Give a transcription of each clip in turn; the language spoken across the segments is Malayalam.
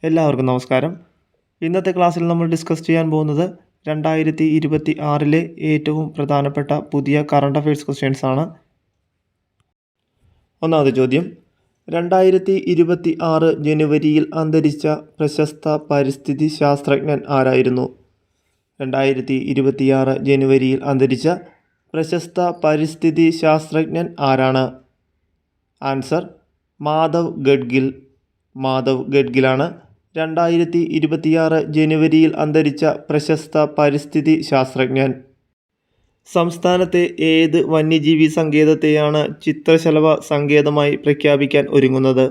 എല്ലാവർക്കും നമസ്കാരം. ഇന്നത്തെ ക്ലാസ്സിൽ നമ്മൾ ഡിസ്കസ് ചെയ്യാൻ പോകുന്നത് 2026 ഏറ്റവും പ്രധാനപ്പെട്ട പുതിയ കറണ്ട് അഫയേഴ്സ് ക്വസ്റ്റ്യൻസ് ആണ്. ഒന്നാമത്തെ ചോദ്യം, 2026 ജനുവരിയിൽ അന്തരിച്ച പ്രശസ്ത പരിസ്ഥിതി ശാസ്ത്രജ്ഞൻ ആരായിരുന്നു? 2026 ജനുവരിയിൽ അന്തരിച്ച പ്രശസ്ത പരിസ്ഥിതി ശാസ്ത്രജ്ഞൻ ആരാണ്? ആൻസർ മാധവ് ഗഡ്ഗിൽ. മാധവ് ഗഡ്ഗിലാണ് 2026 ജനുവരിയിൽ അന്തരിച്ച പ്രശസ്ത പരിസ്ഥിതി ശാസ്ത്രജ്ഞൻ. സംസ്ഥാനത്തെ ഏത് വന്യജീവി സങ്കേതത്തെയാണ് ചിത്രശലഭ സങ്കേതമായി പ്രഖ്യാപിക്കാൻ ഒരുങ്ങുന്നത്?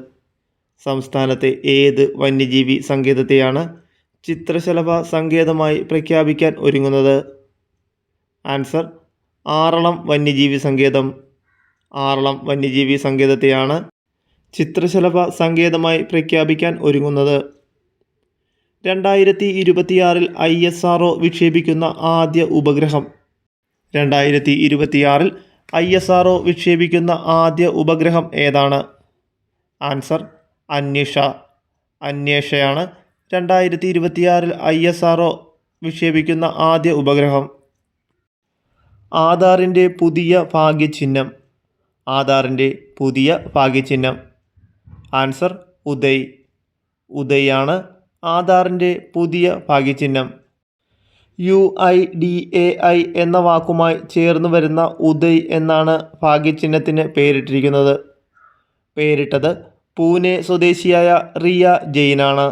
സംസ്ഥാനത്തെ ഏത് വന്യജീവി സങ്കേതത്തെയാണ് ചിത്രശലഭ സങ്കേതമായി പ്രഖ്യാപിക്കാൻ ഒരുങ്ങുന്നത്? ആൻസർ ആറളം വന്യജീവി സങ്കേതം. ആറളം വന്യജീവി സങ്കേതത്തെയാണ് ചിത്രശലഭ സങ്കേതമായി പ്രഖ്യാപിക്കാൻ ഒരുങ്ങുന്നത്. 2026 ISRO വിക്ഷേപിക്കുന്ന ആദ്യ ഉപഗ്രഹം? 2026 ISRO വിക്ഷേപിക്കുന്ന ആദ്യ ഉപഗ്രഹം ഏതാണ്? ആൻസർ അന്വേഷ. അന്വേഷയാണ് 2026 ISRO വിക്ഷേപിക്കുന്ന ആദ്യ ഉപഗ്രഹം. ആധാറിൻ്റെ പുതിയ ഭാഗ്യചിഹ്നം? ആധാറിൻ്റെ പുതിയ ഭാഗ്യചിഹ്നം? ആൻസർ ഉദയ്. ഉദയാണ് ആധാറിൻ്റെ പുതിയ ഭാഗ്യചിഹ്നം. UIDAI എന്ന വാക്കുമായി ചേർന്ന് വരുന്ന ഉദയ് എന്നാണ് ഭാഗ്യചിഹ്നത്തിന് പേരിട്ടിരിക്കുന്നത്. പേരിട്ടത് പൂനെ സ്വദേശിയായ റിയ ജെയിനാണ്.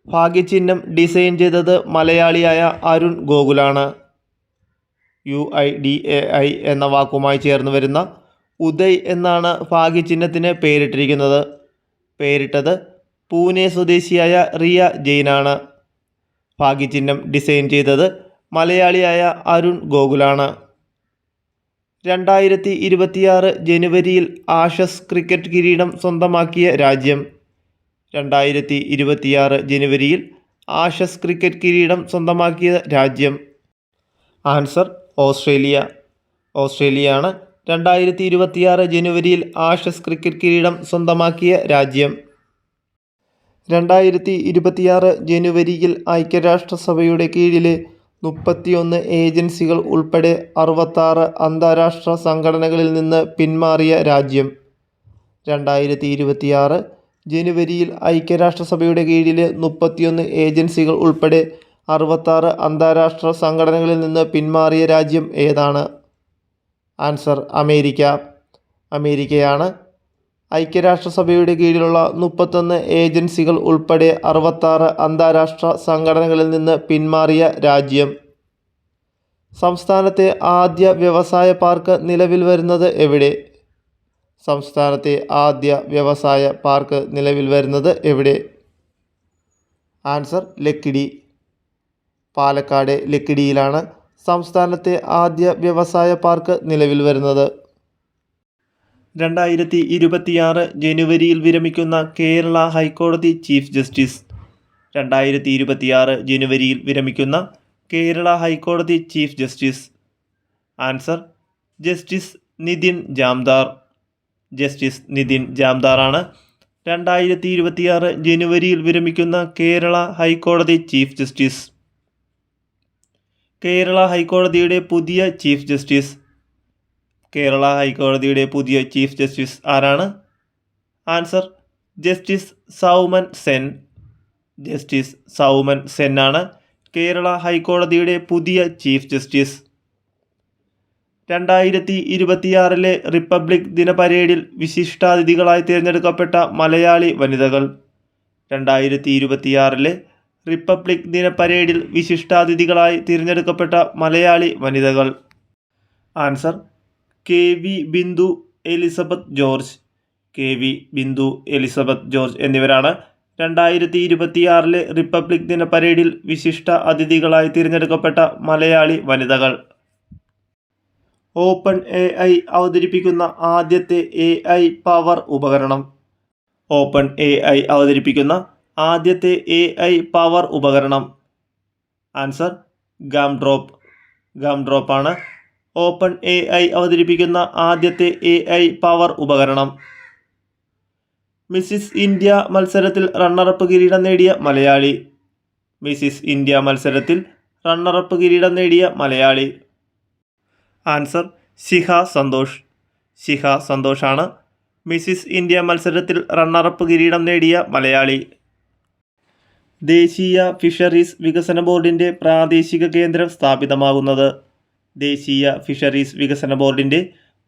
ഭാഗ്യചിഹ്നം ഡിസൈൻ ചെയ്തത് മലയാളിയായ അരുൺ ഗോകുലാണ്. UIDAI എന്ന വാക്കുമായി ചേർന്ന് വരുന്ന ഉദയ് എന്നാണ് ഭാഗ്യചിഹ്നത്തിന് പേരിട്ടിരിക്കുന്നത്. പേരിട്ടത് പൂനെ സ്വദേശിയായ റിയ ജെയിനാണ്. ഭാഗ്യചിഹ്നം ഡിസൈൻ ചെയ്തത് മലയാളിയായ അരുൺ ഗോകുലാണ്. 2026 ജനുവരിയിൽ ആഷസ് ക്രിക്കറ്റ് കിരീടം സ്വന്തമാക്കിയ രാജ്യം? 2026 ജനുവരിയിൽ ആഷസ് ക്രിക്കറ്റ് കിരീടം സ്വന്തമാക്കിയ രാജ്യം? Answer Australia. ഓസ്ട്രേലിയയാണ് 2026 ജനുവരിയിൽ ആഷസ് ക്രിക്കറ്റ് കിരീടം സ്വന്തമാക്കിയ രാജ്യം. 2026 ജനുവരിയിൽ ഐക്യരാഷ്ട്രസഭയുടെ കീഴിലെ 31 ഏജൻസികൾ ഉൾപ്പെടെ 66 അന്താരാഷ്ട്ര സംഘടനകളിൽ നിന്ന് പിന്മാറിയ രാജ്യം? 2026 ജനുവരിയിൽ ഐക്യരാഷ്ട്രസഭയുടെ കീഴിലെ 31 ഏജൻസികൾ ഉൾപ്പെടെ 66 അന്താരാഷ്ട്ര സംഘടനകളിൽ നിന്ന് പിന്മാറിയ രാജ്യം ഏതാണ്? Answer America. അമേരിക്കയാണ് ഐക്യരാഷ്ട്രസഭയുടെ കീഴിലുള്ള 31 ഏജൻസികൾ ഉൾപ്പെടെ 66 അന്താരാഷ്ട്ര സംഘടനകളിൽ നിന്ന് പിന്മാറിയ രാജ്യം. സംസ്ഥാനത്തെ ആദ്യ വ്യവസായ പാർക്ക് നിലവിൽ വരുന്നത് എവിടെ? സംസ്ഥാനത്തെ ആദ്യ വ്യവസായ പാർക്ക് നിലവിൽ വരുന്നത് എവിടെ? ആൻസർ ലക്കിടി. പാലക്കാട് ലക്കിടിയിലാണ് സംസ്ഥാനത്തെ ആദ്യ വ്യവസായ പാർക്ക് നിലവിൽ വരുന്നത്. 2026 ജനുവരിയിൽ വിരമിക്കുന്ന കേരള ഹൈക്കോടതി ചീഫ് ജസ്റ്റിസ്? 2026 ജനുവരിയിൽ വിരമിക്കുന്ന കേരള ഹൈക്കോടതി chief justice? Answer justice Nitin Jamdar. Justice Nitin ജാംദാറാണ് 2026 ജനുവരിയിൽ വിരമിക്കുന്ന കേരള ഹൈക്കോടതി ചീഫ് ജസ്റ്റിസ്. കേരള ഹൈക്കോടതിയുടെ പുതിയ ചീഫ് ജസ്റ്റിസ്? കേരള ഹൈക്കോടതിയുടെ പുതിയ ചീഫ് ജസ്റ്റിസ് ആരാണ്? Answer justice Soumen Sen. Justice Soumen Sen ആണ് കേരള ഹൈക്കോടതിയുടെ പുതിയ ചീഫ് ജസ്റ്റിസ്. 2026 റിപ്പബ്ലിക് ദിന പരേഡിൽ വിശിഷ്ടാതിഥികളായി തിരഞ്ഞെടുക്കപ്പെട്ട മലയാളി വനിതകൾ? 2026 റിപ്പബ്ലിക് ദിന പരേഡിൽ വിശിഷ്ടാതിഥികളായി തിരഞ്ഞെടുക്കപ്പെട്ട മലയാളി വനിതകൾ? Answer KV Bindu, Elizabeth George. KV Bindu, Elizabeth George എന്നിവരാണ് 2026 റിപ്പബ്ലിക് ദിന പരേഡിൽ വിശിഷ്ട അതിഥികളായി തിരഞ്ഞെടുക്കപ്പെട്ട മലയാളി വനിതകൾ. ഓപ്പൺ AI അവതരിപ്പിക്കുന്ന ആദ്യത്തെ AI പവർ ഉപകരണം? ഓപ്പൺ AI അവതരിപ്പിക്കുന്ന ആദ്യത്തെ AI പവർ ഉപകരണം? ആൻസർ ഗംഡ്രോപ്പ്. ഗംഡ്രോപ്പാണ് ഓപ്പൺ AI അവതരിപ്പിക്കുന്ന ആദ്യത്തെ AI പവർ ഉപകരണം. മിസിസ് ഇന്ത്യ മത്സരത്തിൽ റണ്ണറപ്പ് കിരീടം നേടിയ മലയാളി. മിസിസ് ഇന്ത്യ മത്സരത്തിൽ റണ്ണറപ്പ് കിരീടം നേടിയ മലയാളി. ആൻസർ ശിഖ സന്തോഷ്. ശിഖ സന്തോഷാണ് മിസിസ് ഇന്ത്യ മത്സരത്തിൽ റണ്ണറപ്പ് കിരീടം നേടിയ മലയാളി. ദേശീയ ഫിഷറീസ് വികസന ബോർഡിൻ്റെ പ്രാദേശിക കേന്ദ്രം സ്ഥാപിതമാകുന്നത്. ദേശീയ ഫിഷറീസ് വികസന ബോർഡിൻ്റെ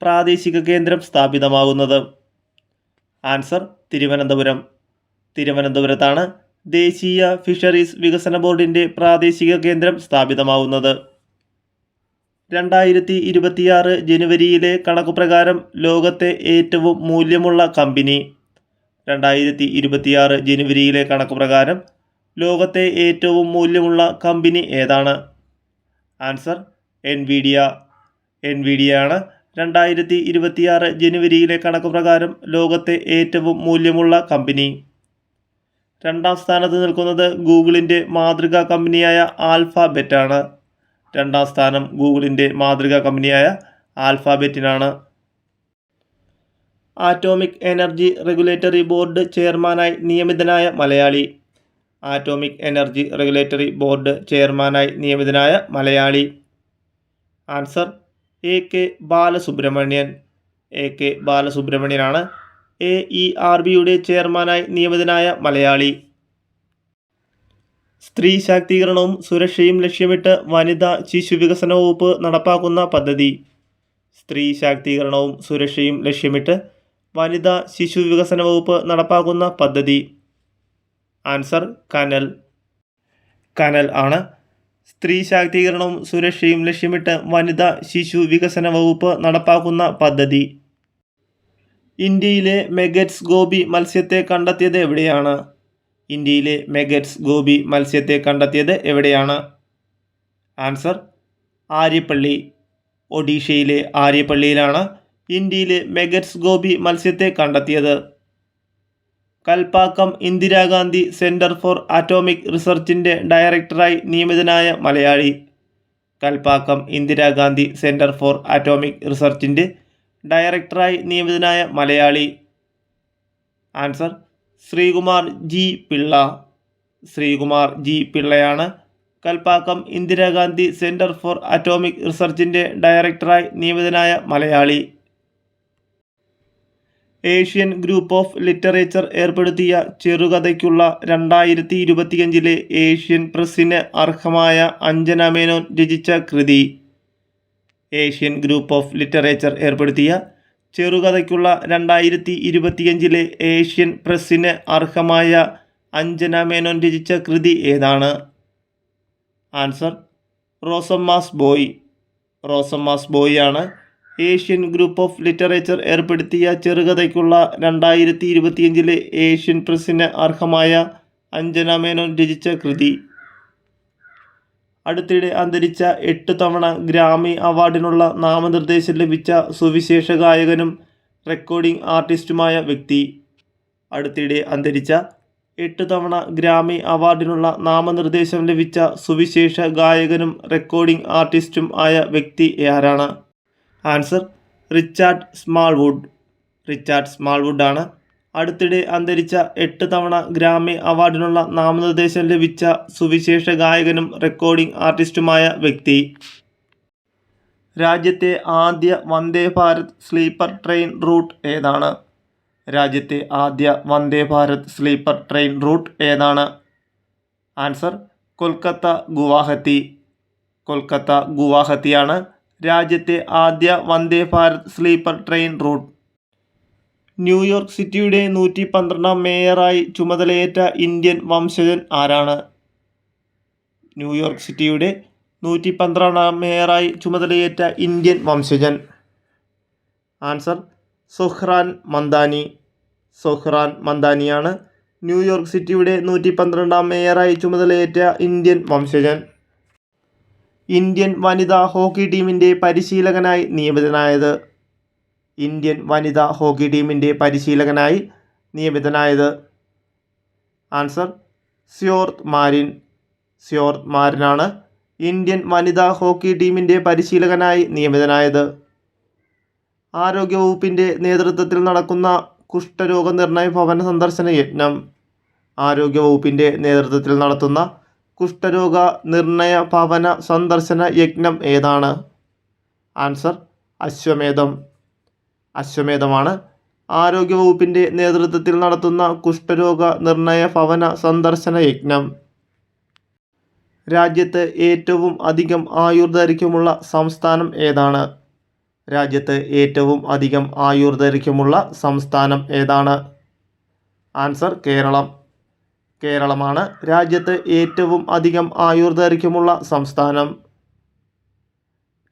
പ്രാദേശിക കേന്ദ്രം സ്ഥാപിതമാകുന്നത്. ആൻസർ തിരുവനന്തപുരം. തിരുവനന്തപുരത്താണ് ദേശീയ ഫിഷറീസ് വികസന ബോർഡിൻ്റെ പ്രാദേശിക കേന്ദ്രം സ്ഥാപിതമാവുന്നത്. 2026 ജനുവരിയിലെ കണക്കുപ്രകാരം ലോകത്തെ ഏറ്റവും മൂല്യമുള്ള കമ്പനി. 2026 ജനുവരിയിലെ കണക്കുപ്രകാരം ലോകത്തെ ഏറ്റവും മൂല്യമുള്ള കമ്പനി ഏതാണ്? Answer Nvidia. എൻവിഡിയയാണ് 2026 ജനുവരിയിലെ കണക്കുപ്രകാരം ലോകത്തെ ഏറ്റവും മൂല്യമുള്ള കമ്പനി. രണ്ടാം സ്ഥാനത്ത് നിൽക്കുന്നത് ഗൂഗിളിൻ്റെ മാതൃകാ കമ്പനിയായ ആൽഫാബെറ്റാണ്. രണ്ടാം സ്ഥാനം ഗൂഗിളിൻ്റെ മാതൃകാ കമ്പനിയായ ആൽഫാബെറ്റിനാണ്. ആറ്റോമിക് എനർജി റെഗുലേറ്ററി ബോർഡ് ചെയർമാനായി നിയമിതനായ Malayali. Atomic energy regulatory board ചെയർമാനായി നിയമിതനായ Malayali. Answer AK Balasubramanian. AK ബാലസുബ്രഹ്മണ്യനാണ് AERBയുടെ ചെയർമാനായി നിയമിതനായ മലയാളി. സ്ത്രീ ശാക്തീകരണവും സുരക്ഷയും ലക്ഷ്യമിട്ട് വനിതാ ശിശു വികസന വകുപ്പ് നടപ്പാക്കുന്ന പദ്ധതി. സ്ത്രീ ശാക്തീകരണവും സുരക്ഷയും ലക്ഷ്യമിട്ട് വനിതാ ശിശു വികസന വകുപ്പ് നടപ്പാക്കുന്ന പദ്ധതി. ആൻസർ കനൽ. കനൽ ആണ് സ്ത്രീ ശാക്തീകരണവും സുരക്ഷയും ലക്ഷ്യമിട്ട് വനിതാ ശിശു വികസന വകുപ്പ് നടപ്പാക്കുന്ന പദ്ധതി. ഇന്ത്യയിലെ മെഗറ്റ്സ് ഗോബി മത്സ്യത്തെ കണ്ടെത്തിയത് എവിടെയാണ്? ഇന്ത്യയിലെ മെഗറ്റ്സ് ഗോബി മത്സ്യത്തെ കണ്ടെത്തിയത് എവിടെയാണ്? ആൻസർ ആര്യപ്പള്ളി. ഒഡീഷയിലെ ആര്യപ്പള്ളിയിലാണ് ഇന്ത്യയിലെ മെഗറ്റ്സ് ഗോബി മത്സ്യത്തെ കണ്ടെത്തിയത്. Kalpakkam Indira Gandhi centre for atomic റിസർച്ചിൻ്റെ ഡയറക്ടറായി നിയമിതനായ Malayali. Kalpakkam Indira Gandhi centre for atomic റിസർച്ചിൻ്റെ ഡയറക്ടറായി നിയമിതനായ Malayali. Answer Sreekumar G Pillai. Sreekumar G പിള്ളയാണ് Kalpakkam Indira Gandhi centre for atomic റിസർച്ചിൻ്റെ ഡയറക്ടറായി നിയമിതനായ Malayali. Asian group of literature ഏർപ്പെടുത്തിയ ചെറുകഥയ്ക്കുള്ള 2025 ഏഷ്യൻ പ്രസ്സിന് അർഹമായ അഞ്ജന മേനോൻ രചിച്ച കൃതി. ഏഷ്യൻ ഗ്രൂപ്പ് ഓഫ് ലിറ്ററേച്ചർ ഏർപ്പെടുത്തിയ ചെറുകഥയ്ക്കുള്ള 2025 ഏഷ്യൻ പ്രസ്സിന് അർഹമായ അഞ്ജന മേനോൻ രചിച്ച കൃതി ഏതാണ്? Answer Rosamma's boy. Rosamma's boy ആണ് ഏഷ്യൻ ഗ്രൂപ്പ് ഓഫ് ലിറ്ററേച്ചർ ഏർപ്പെടുത്തിയ ചെറുകഥയ്ക്കുള്ള 2025 ഏഷ്യൻ പ്രസ്സിന് അർഹമായ അഞ്ജന മേനോൻ രചിച്ച കൃതി. അടുത്തിടെ അന്തരിച്ച 8 തവണ ഗ്രാമി അവാർഡിനുള്ള നാമനിർദ്ദേശം ലഭിച്ച സുവിശേഷ ഗായകനും റെക്കോർഡിംഗ് ആർട്ടിസ്റ്റുമായ വ്യക്തി. അടുത്തിടെ അന്തരിച്ച 8 തവണ ഗ്രാമി അവാർഡിനുള്ള നാമനിർദ്ദേശം ലഭിച്ച സുവിശേഷ ഗായകനും റെക്കോർഡിംഗ് ആർട്ടിസ്റ്റും ആയ വ്യക്തി ആരാണ്? Answer Richard Smallwood. Richard Smallwood ആണ് അടുത്തിടെ അന്തരിച്ച 8 തവണ ഗ്രാമി അവാർഡിനുള്ള നാമനിർദ്ദേശം ലഭിച്ച സുവിശേഷ ഗായകനും റെക്കോർഡിംഗ് ആർട്ടിസ്റ്റുമായ വ്യക്തി. രാജ്യത്തെ ആദ്യ Vande Bharat sleeper train route ഏതാണ്? രാജ്യത്തെ ആദ്യ Vande Bharat sleeper train route ഏതാണ്? ആൻസർ കൊൽക്കത്ത ഗുവാഹത്തി. കൊൽക്കത്ത ഗുവാഹത്തിയാണ് രാജ്യത്തെ ആദ്യ Vande Bharat sleeper train route. New York സിറ്റിയുടെ 112ാം മേയറായി ചുമതലയേറ്റ ഇന്ത്യൻ വംശജൻ ആരാണ്? ന്യൂയോർക്ക് സിറ്റിയുടെ 112ാം മേയറായി ചുമതലയേറ്റ ഇന്ത്യൻ വംശജൻ. ആൻസർ സുഹ്റാൻ മന്ദാനി. സുഹ്റാൻ മന്ദാനിയാണ് ന്യൂയോർക്ക് സിറ്റിയുടെ 112ാം മേയറായി ചുമതലയേറ്റ ഇന്ത്യൻ വംശജൻ. ഇന്ത്യൻ വനിതാ ഹോക്കി ടീമിൻ്റെ പരിശീലകനായി നിയമിതനായത്. ഇന്ത്യൻ വനിതാ ഹോക്കി ടീമിൻ്റെ പരിശീലകനായി നിയമിതനായത്. Answer Sjoerd Marijne. സ്യോർത്ത് മാരിനാണ് ഇന്ത്യൻ വനിതാ ഹോക്കി ടീമിൻ്റെ പരിശീലകനായി നിയമിതനായത്. ആരോഗ്യവകുപ്പിൻ്റെ നേതൃത്വത്തിൽ നടക്കുന്ന കുഷ്ഠരോഗ നിർണയ ഭവന സന്ദർശന യജ്ഞം? ആരോഗ്യവകുപ്പിൻ്റെ നേതൃത്വത്തിൽ നടത്തുന്ന കുഷ്ഠരോഗ നിർണയ ഭവന സന്ദർശന യജ്ഞം ഏതാണ്? ആൻസർ അശ്വമേധം. അശ്വമേധമാണ് ആരോഗ്യവകുപ്പിൻ്റെ നേതൃത്വത്തിൽ നടത്തുന്ന കുഷ്ഠരോഗ നിർണയ ഭവന സന്ദർശന യജ്ഞം. രാജ്യത്ത് ഏറ്റവും അധികം ആയുർദൈർഘ്യമുള്ള സംസ്ഥാനം ഏതാണ്? രാജ്യത്ത് ഏറ്റവും അധികം ആയുർദൈർഘ്യമുള്ള സംസ്ഥാനം ഏതാണ്? ആൻസർ കേരളം. കേരളമാണ് രാജ്യത്ത് ഏറ്റവും അധികം ആയുർദൈർഘ്യമുള്ള സംസ്ഥാനം.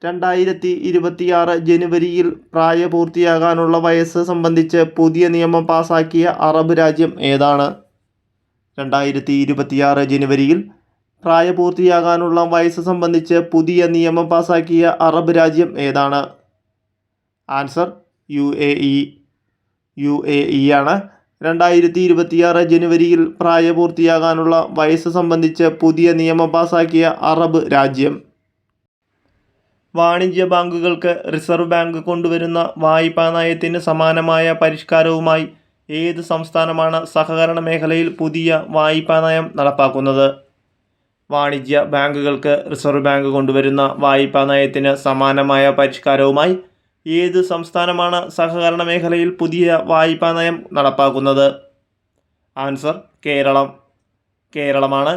2026 ജനുവരിയിൽ പ്രായപൂർത്തിയാകാനുള്ള വയസ്സ് സംബന്ധിച്ച് പുതിയ നിയമം പാസാക്കിയ അറബ് രാജ്യം ഏതാണ്? 2026 ജനുവരിയിൽ പ്രായപൂർത്തിയാകാനുള്ള വയസ്സ് സംബന്ധിച്ച് പുതിയ നിയമം പാസാക്കിയ അറബ് രാജ്യം ഏതാണ്? Answer UAE. UAE ആണ് 2026 ജനുവരിയിൽ പ്രായപൂർത്തിയാകാനുള്ള വയസ്സ് സംബന്ധിച്ച് പുതിയ നിയമം പാസാക്കിയ അറബ് രാജ്യം. വാണിജ്യ ബാങ്കുകൾക്ക് റിസർവ് ബാങ്ക് കൊണ്ടുവരുന്ന വായ്പാ നയത്തിന് സമാനമായ പരിഷ്കാരവുമായി ഏത് സംസ്ഥാനമാണ് സഹകരണ മേഖലയിൽ പുതിയ വായ്പാ നയം നടപ്പാക്കുന്നത്? വാണിജ്യ ബാങ്കുകൾക്ക് റിസർവ് ബാങ്ക് കൊണ്ടുവരുന്ന വായ്പാ നയത്തിന് സമാനമായ പരിഷ്കാരവുമായി ഏത് സംസ്ഥാനമാണ് സഹകരണ മേഖലയിൽ പുതിയ വായ്പാ നയം നടപ്പാക്കുന്നത്? ആൻസർ കേരളം. കേരളമാണ്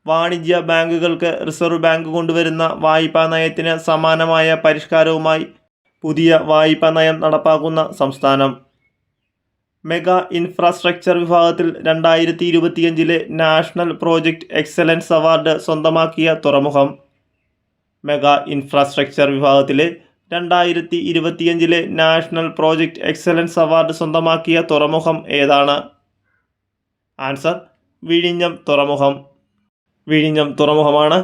വാണിജ്യ ബാങ്കുകൾക്ക് റിസർവ് ബാങ്ക് കൊണ്ടുവരുന്ന വായ്പാ നയത്തിന് സമാനമായ പരിഷ്കാരവുമായി പുതിയ വായ്പാ നയം നടപ്പാക്കുന്ന സംസ്ഥാനം. മെഗാ ഇൻഫ്രാസ്ട്രക്ചർ വിഭാഗത്തിൽ 2025 നാഷണൽ പ്രോജക്റ്റ് എക്സലൻസ് അവാർഡ് സ്വന്തമാക്കിയ തുറമുഖം? മെഗാ ഇൻഫ്രാസ്ട്രക്ചർ വിഭാഗത്തിലെ 2025 നാഷണൽ പ്രോജക്റ്റ് എക്സലൻസ് അവാർഡ് സ്വന്തമാക്കിയ തുറമുഖം ഏതാണ്? ആൻസർ വിഴിഞ്ഞം തുറമുഖം. വിഴിഞ്ഞം തുറമുഖമാണ്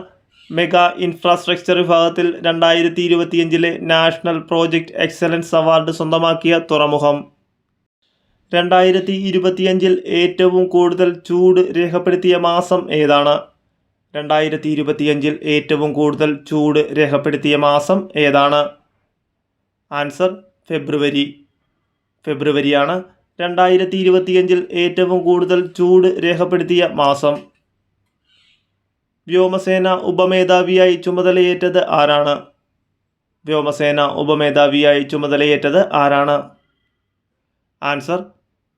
മെഗാ ഇൻഫ്രാസ്ട്രക്ചർ വിഭാഗത്തിൽ 2025 നാഷണൽ പ്രോജക്റ്റ് എക്സലൻസ് അവാർഡ് സ്വന്തമാക്കിയ തുറമുഖം. 2025 ഏറ്റവും കൂടുതൽ ചൂട് രേഖപ്പെടുത്തിയ മാസം ഏതാണ്? 2025 ഏറ്റവും കൂടുതൽ ചൂട് രേഖപ്പെടുത്തിയ മാസം ഏതാണ്? ആൻസർ ഫെബ്രുവരി. ഫെബ്രുവരിയാണ് 2025 ഏറ്റവും കൂടുതൽ ചൂട് രേഖപ്പെടുത്തിയ മാസം. വ്യോമസേന ഉപമേധാവിയായി ചുമതലയേറ്റത് ആരാണ്? വ്യോമസേന ഉപമേധാവിയായി ചുമതലയേറ്റത് ആരാണ്? Answer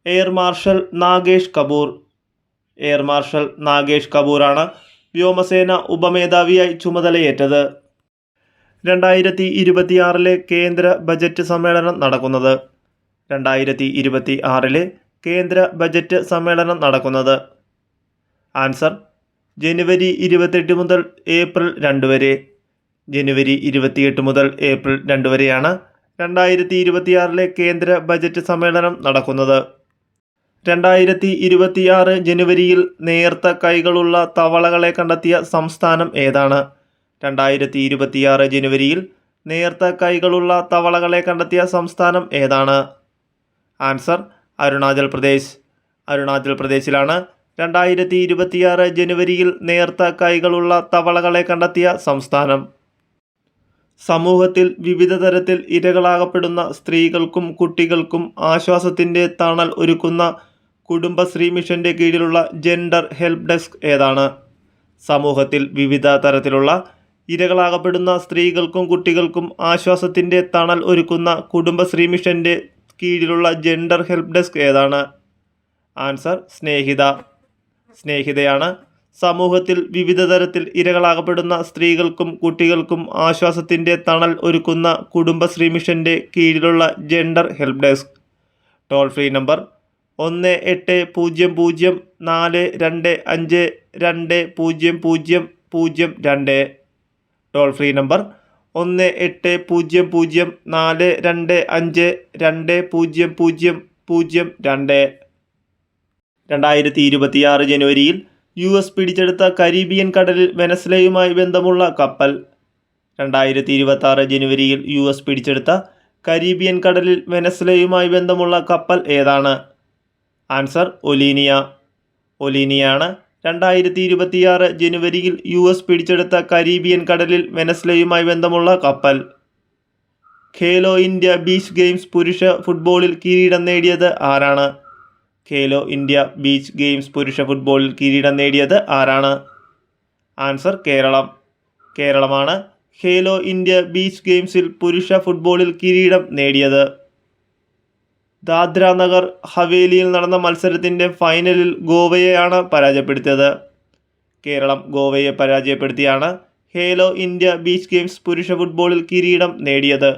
air marshal Nagesh Kapoor. Air marshal Nagesh കപൂറാണ് വ്യോമസേന ഉപമേധാവിയായി ചുമതലയേറ്റത്. 2026 കേന്ദ്ര ബജറ്റ് സമ്മേളനം നടക്കുന്നത്? 2026 കേന്ദ്ര ബജറ്റ് സമ്മേളനം നടക്കുന്നത്? ആൻസർ ജനുവരി 28 മുതൽ ഏപ്രിൽ 2 വരെ. ജനുവരി 28 മുതൽ ഏപ്രിൽ 2 വരെയാണ് 2026 കേന്ദ്ര ബജറ്റ് സമ്മേളനം നടക്കുന്നത്. 2026 ജനുവരിയിൽ നേർത്ത കൈകളുള്ള തവളകളെ കണ്ടെത്തിയ സംസ്ഥാനം ഏതാണ്? 2026 ജനുവരിയിൽ നേർത്ത കൈകളുള്ള തവളകളെ കണ്ടെത്തിയ സംസ്ഥാനം ഏതാണ്? ആൻസർ അരുണാചൽ പ്രദേശ്. അരുണാചൽ പ്രദേശിലാണ് 2026 ജനുവരിയിൽ നേർത്ത കൈകളുള്ള തവളകളെ കണ്ടെത്തിയ സംസ്ഥാനം. സമൂഹത്തിൽ വിവിധ തരത്തിൽ ഇരകളാകപ്പെടുന്ന സ്ത്രീകൾക്കും കുട്ടികൾക്കും ആശ്വാസത്തിൻ്റെ തണൽ ഒരുക്കുന്ന കുടുംബശ്രീ മിഷൻ്റെ കീഴിലുള്ള ജെൻഡർ ഹെൽപ്പ് ഡെസ്ക് ഏതാണ്? സമൂഹത്തിൽ വിവിധ തരത്തിലുള്ള ഇരകളാകപ്പെടുന്ന സ്ത്രീകൾക്കും കുട്ടികൾക്കും ആശ്വാസത്തിൻ്റെ തണൽ ഒരുക്കുന്ന കുടുംബശ്രീ മിഷൻ്റെ കീഴിലുള്ള ജെൻഡർ ഹെൽപ്പ് ഡെസ്ക് ഏതാണ്? ആൻസർ സ്നേഹിത. സ്നേഹിതയാണ് സമൂഹത്തിൽ വിവിധ തരത്തിൽ ഇരകളാകപ്പെടുന്ന സ്ത്രീകൾക്കും കുട്ടികൾക്കും ആശ്വാസത്തിൻ്റെ തണൽ ഒരുക്കുന്ന കുടുംബശ്രീ മിഷൻ്റെ കീഴിലുള്ള gender help desk. Toll free number 180052052002. Toll free number 180052052002. 2026 ജനുവരിയിൽ US പിടിച്ചെടുത്ത കരീബിയൻ കടലിൽ വെനസ്വേലയുമായി ബന്ധമുള്ള കപ്പൽ? 2026 ജനുവരിയിൽ US പിടിച്ചെടുത്ത കരീബിയൻ കടലിൽ വെനസ്വേലയുമായി ബന്ധമുള്ള കപ്പൽ ഏതാണ്? ആൻസർ ഒലീനിയ. ഒലീനിയാണ് 2026 ജനുവരിയിൽ US പിടിച്ചെടുത്ത കരീബിയൻ കടലിൽ വെനസ്വേലയുമായി ബന്ധമുള്ള കപ്പൽ. ഖേലോ ഇന്ത്യ ബീച്ച് ഗെയിംസ് പുരുഷ ഫുട്ബോളിൽ കിരീടം നേടിയത് ആരാണ്? ഖേലോ ഇന്ത്യ ബീച്ച് ഗെയിംസ് പുരുഷ ഫുട്ബോളിൽ കിരീടം നേടിയത് ആരാണ്? ആൻസർ കേരളമാണ് ഖേലോ ഇന്ത്യ ബീച്ച് ഗെയിംസിൽ പുരുഷ ഫുട്ബോളിൽ കിരീടം നേടിയത്. ദാദ്ര നഗർ ഹവേലിയിൽ നടന്ന മത്സരത്തിൻ്റെ ഫൈനലിൽ ഗോവയെയാണ് പരാജയപ്പെടുത്തിയത്. കേരളം ഗോവയെ പരാജയപ്പെടുത്തിയാണ് ഖേലോ ഇന്ത്യ ബീച്ച് ഗെയിംസ് പുരുഷ ഫുട്ബോളിൽ കിരീടം നേടിയത്.